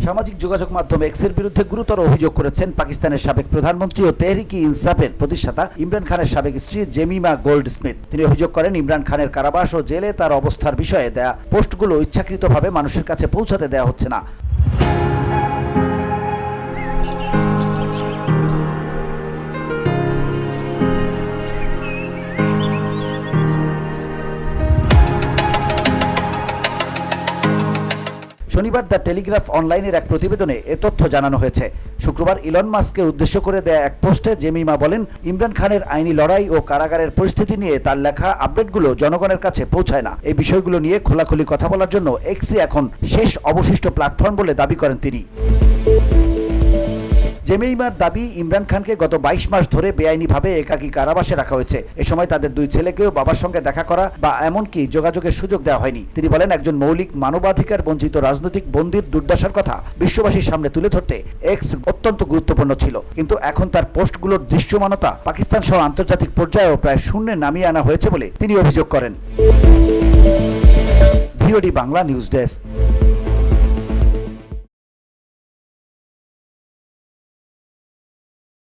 সামাজিক যোগাযোগ মাধ্যম এক্সের বিরুদ্ধে গুরুতর অভিযোগ করেছেন পাকিস্তানের সাবেক প্রধানমন্ত্রী ও তেহরিকি ইনসাফের প্রতিষ্ঠাতা ইমরান খানের সাবেক স্ত্রী জেমিমা গোল্ডস্মিথ। তিনি অভিযোগ করেন, ইমরান খানের কারাবাস ও জেলে তার অবস্থার বিষয়ে দেয়া পোস্টগুলো ইচ্ছাকৃতভাবে মানুষের কাছে পৌঁছাতে দেওয়া হচ্ছে না। শনিবার দ্য টেলিগ্রাফ অনলাইনের এক প্রতিবেদনে এ তথ্য জানানো হয়েছে। শুক্রবার ইলন মাস্ককে উদ্দেশ্য করে দেয়া এক পোস্টে জেমিমা বলেন, ইমরান খানের আইনি লড়াই ও কারাগারের পরিস্থিতি নিয়ে তার লেখা আপডেটগুলো জনগণের কাছে পৌঁছায় না। এই বিষয়গুলো নিয়ে খোলাখুলি কথা বলার জন্য এক্সই এখন শেষ অবশিষ্ট প্ল্যাটফর্ম বলে দাবি করেন তিনি। জেমিমার দাবি, ইমরান খানকে গত 22 মাস ধরে বেআইনিভাবে একাকী কারাবাসে রাখা হয়েছে। এ সময় তাদের দুই ছেলেকেও বাবার সঙ্গে দেখা করা বা এমনকি যোগাযোগের সুযোগ দেওয়া হয়নি। তিনি বলেন, একজন মৌলিক মানবাধিকার বঞ্চিত রাজনৈতিক বন্দীর দুর্দশার কথা বিশ্ববাসীর সামনে তুলে ধরতে এক্স অত্যন্ত গুরুত্বপূর্ণ ছিল, কিন্তু এখন তার পোস্টগুলোর দৃশ্যমানতা পাকিস্তান সহ আন্তর্জাতিক পর্যায়েও প্রায় শূন্যে নামিয়ে আনা হয়েছে বলে তিনি অভিযোগ করেন। VOD Bangla news desk.